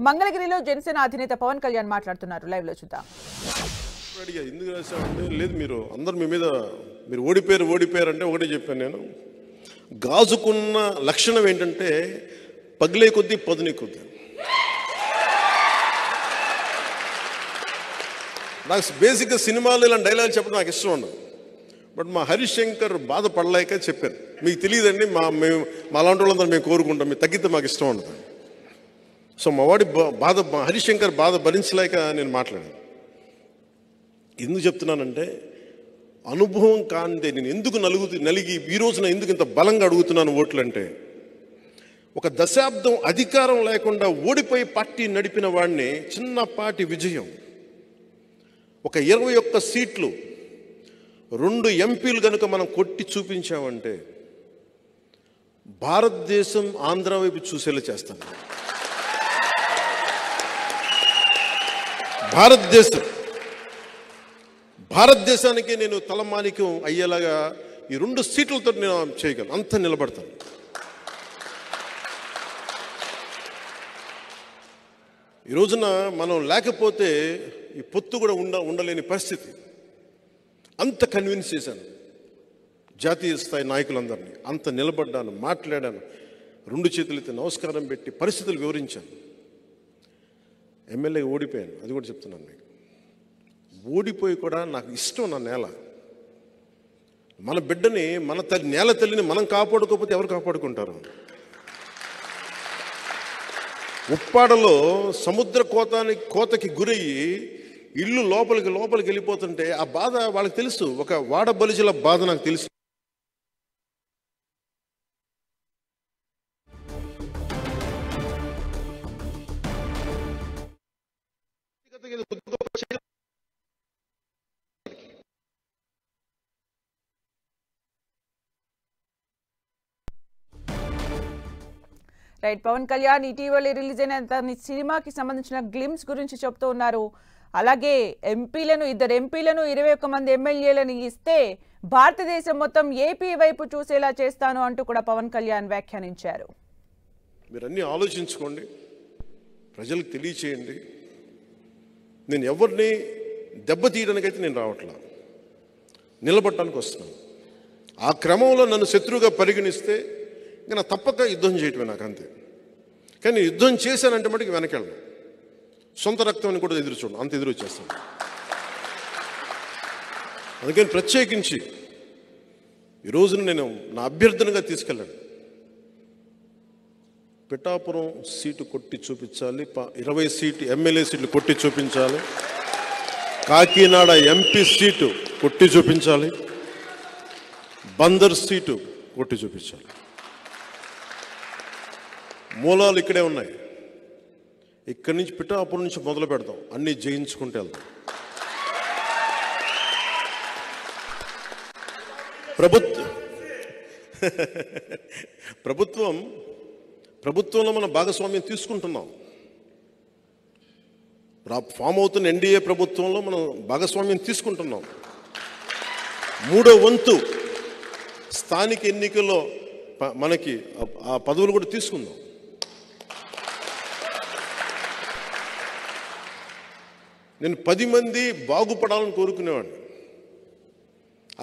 మంగళగిరిలో జనసేన అధినేత పవన్ కళ్యాణ్ మాట్లాడుతున్నారు. లైవ్ లో చూద్దాం. ఎందుకు రాశామంటే లేదు మీరు అందరు మీ మీద మీరు ఓడిపోయారు అంటే ఒకటే చెప్పాను నేను. గాజుకున్న లక్షణం ఏంటంటే పగిలే కొద్దీ పదునే కొద్దీ. నాకు బేసిక్గా సినిమాలు ఇలాంటి డైలాగ్ చెప్పడం నాకు ఇష్టం ఉండదు. బట్ మా హరీష్ శంకర్ బాధపడలేక చెప్పాను. మీకు తెలియదండి, మా లాంటి వాళ్ళందరూ మేము కోరుకుంటాం, మీరు తగ్గితే మాకు ఇష్టం ఉండదు. సో మా వాడి హరీష్ శంకర్ బాధ భరించలేక నేను మాట్లాడాను. ఎందుకు చెప్తున్నానంటే అనుభవం కాందే నేను ఎందుకు నలిగి ఈ రోజున ఎందుకు ఇంత బలంగా అడుగుతున్నాను ఓట్లు అంటే, ఒక దశాబ్దం అధికారం లేకుండా ఓడిపోయి పార్టీ నడిపిన వాడిని చిన్నపాటి విజయం, ఒక 21 సీట్లు 2 ఎంపీలు కనుక మనం కొట్టి చూపించామంటే భారతదేశం ఆంధ్ర వైపు చూసేలా చేస్తాను. భారతదేశానికి నేను తలమానికం అయ్యేలాగా ఈ 2 సీట్లతో నేను చేయగలను, అంత నిలబడతాను. ఈ రోజున మనం లేకపోతే ఈ పొత్తు కూడా ఉండలేని పరిస్థితి. అంత కన్విన్స్ చేశాను జాతీయ స్థాయి నాయకులందరినీ, అంత నిలబడ్డాను, మాట్లాడాను, 2 చేతులైతే నమస్కారం పెట్టి పరిస్థితులు వివరించాను. ఎమ్మెల్యే ఓడిపోయాను, అది కూడా చెప్తున్నాను మీకు. ఓడిపోయి కూడా నాకు ఇష్టం నా నేల. మన బిడ్డని, మన నేల తల్లిని మనం కాపాడుకోకపోతే ఎవరు కాపాడుకుంటారు? ఉప్పాడలో సముద్ర కోతకి గురయ్యి ఇల్లు లోపలికి వెళ్ళిపోతుంటే ఆ బాధ వాళ్ళకి తెలుసు. ఒక వాడ బలిజల బాధ నాకు తెలుసు. రైట్, పవన్ కళ్యాణ్ ఇటీవల రిలీజ్ అయిన తన సినిమాకి సంబంధించిన గ్లిమ్స్ గురించి చెప్తూ ఉన్నారు. అలాగే ఇద్దరు ఎంపీలను 21 మంది ఎమ్మెల్యేలను ఇస్తే భారతదేశం మొత్తం ఏపీ వైపు చూసేలా చేస్తాను అంటూ కూడా పవన్ కళ్యాణ్ వ్యాఖ్యానించారు. మీరన్నీ ఆలోచించుకోండి, ప్రజలకు తెలియచేయండి. నేను ఎవరిని దెబ్బతీయడానికైతే నేను రావట్లా, నిలబడటానికి వస్తున్నాను. ఆ క్రమంలో నన్ను శత్రువుగా పరిగణిస్తే ఇంకా తప్పక యుద్ధం చేయటమే నాకు, అంతే. కానీ యుద్ధం చేశానంటే మటుకు వెనకెళ్ళను. సొంత రక్తం కూడా ఎదురు చూడండి, అంత ఎదురు వచ్చేస్తాను. అందుకని ప్రత్యేకించి ఈ రోజున నేను నా అభ్యర్థనగా తీసుకెళ్ళాను. పిఠాపురం సీటు కొట్టి చూపించాలి, 20 ఎమ్మెల్యే సీట్లు కొట్టి చూపించాలి, కాకినాడ ఎంపీ సీటు కొట్టి చూపించాలి, బందర్ సీటు కొట్టి చూపించాలి. మూలాలు ఇక్కడే ఉన్నాయి. ఇక్కడి నుంచి పిఠాపురం నుంచి మొదలు పెడతాం, అన్నీ జయించుకుంటూ వెళ్తాం. ప్రభుత్వంలో మనం భాగస్వామ్యం తీసుకుంటున్నాం. ఫామ్ అవుతున్న ఎన్డీఏ ప్రభుత్వంలో మనం భాగస్వామ్యం తీసుకుంటున్నాం. 3వ వంతు స్థానిక ఎన్నికల్లో మనకి ఆ పదవులు కూడా తీసుకుందాం. నేను 10 మంది బాగుపడాలని కోరుకునేవాడిని.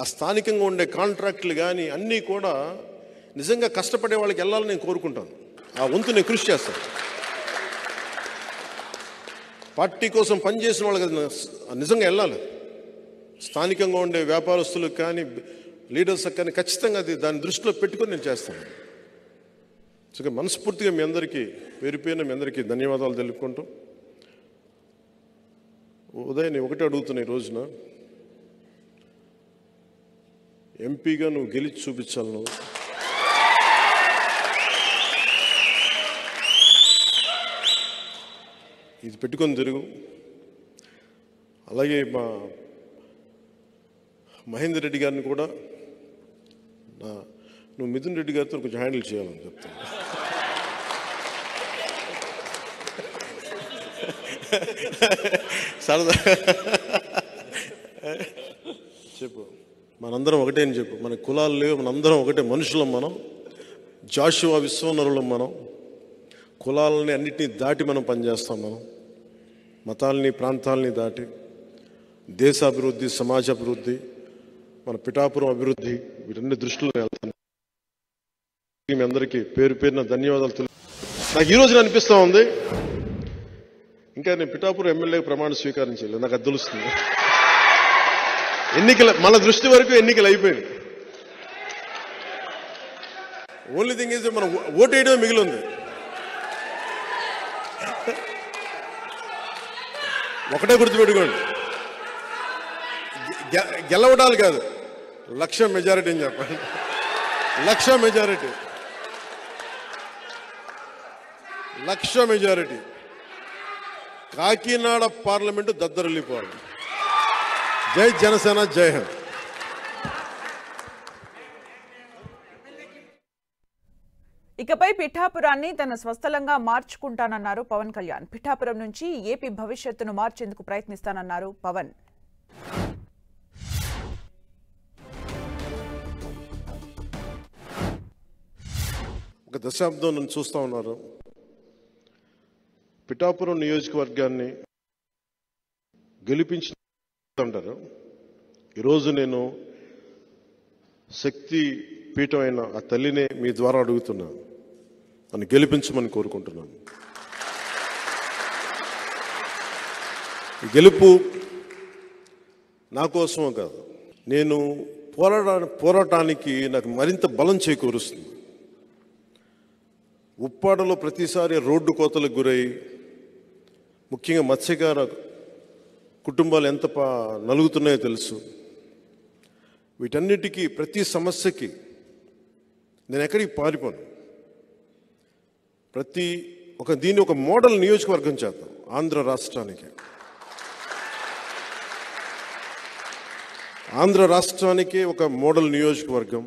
ఆ స్థానికంగా ఉండే కాంట్రాక్టులు కానీ అన్నీ కూడా నిజంగా కష్టపడే వాళ్ళకి వెళ్ళాలని నేను కోరుకుంటాను. ఆ వంతు నేను కృషి చేస్తాను. పార్టీ కోసం పనిచేసిన వాళ్ళకి నిజంగా వెళ్ళాలి. స్థానికంగా ఉండే వ్యాపారస్తులకు కానీ లీడర్స్కి కానీ ఖచ్చితంగా దాన్ని దృష్టిలో పెట్టుకొని నేను చేస్తాను. సో మనస్ఫూర్తిగా మీ అందరికీ పేరుపైన మీ అందరికీ ధన్యవాదాలు తెలుపుకుంటూ, ఉదయం ఒకటే అడుగుతున్నా, ఈ రోజున ఎంపీగా నువ్వు గెలిచి చూపించాలి. నువ్వు ఇది పెట్టుకొని తిరుగు. అలాగే మా మహేందర్ రెడ్డి గారిని కూడా నువ్వు మిథున్ రెడ్డి గారితో కొంచెం హ్యాండిల్ చేయాలని చెప్తాను. సరదా చెప్పు, మనందరం ఒకటే అని చెప్పు. మన కులాలు లేవు, మనందరం ఒకటే మనుషులం. మనం జాషువా విశ్వనరులం. మనం కులాలని అన్నిటినీ దాటి మనం పనిచేస్తాం. మనం మతాలని ప్రాంతాలని దాటి దేశ అభివృద్ధి, సమాజ అభివృద్ధి, మన పిఠాపురం అభివృద్ధి, వీటన్ని దృష్టిలో వెళ్తాను. మీ అందరికీ పేరు పేరున ధన్యవాదాలు. నాకు ఈ రోజున అనిపిస్తూ ఉంది, ఇంకా నేను పిఠాపురం ఎమ్మెల్యేగా ప్రమాణ స్వీకారం చేయలేదు. నాకు అది తెలుస్తుంది. మన దృష్టి వరకు ఎన్నికలు అయిపోయింది. ఓన్లీ థింగ్ ఈజ్ మనం ఓటు వేయడమే మిగిలింది. ఒకటే గుర్తుపెట్టుకోండి, గెలవడాలు కాదు, 1,00,000 మెజారిటీ అని చెప్పండి. 1,00,000 మెజారిటీ, 1,00,000 మెజారిటీ. కాకినాడ పార్లమెంటు దద్దరిల్లిపోవాలి. జై జనసేన, జై హింద్. ఇకపై పిఠాపురాన్ని తన స్వస్థలంగా మార్చుకుంటానన్నారు పవన్ కళ్యాణ్. పిఠాపురం నుంచి ఏపీ భవిష్యత్తును మార్చేందుకు ప్రయత్నిస్తానన్నారు పవన్. ఒక దశాబ్దం నన్ను చూస్తూ ఉన్నారు. పిఠాపురం నియోజకవర్గాన్ని గెలిపించుంటారు. ఈరోజు నేను శక్తి పీఠం అయిన ఆ తల్లినే మీ ద్వారా అడుగుతున్నాను, నన్ను గెలిపించమని కోరుకుంటున్నాను. గెలుపు నా కోసమో కాదు, నేను పోరాటానికి నాకు మరింత బలం చేకూరుస్తుంది. ఉప్పాడలో ప్రతిసారి రోడ్డు కోతలకు గురై ముఖ్యంగా మత్స్యకార కుటుంబాలు ఎంత నలుగుతున్నాయో తెలుసు. వీటన్నిటికీ ప్రతి సమస్యకి నేను ఎక్కడికి పారిపోను. దీన్ని ఒక మోడల్ నియోజకవర్గం చేద్దాం ఆంధ్ర రాష్ట్రానికి. ఆంధ్ర రాష్ట్రానికి ఒక మోడల్ నియోజకవర్గం.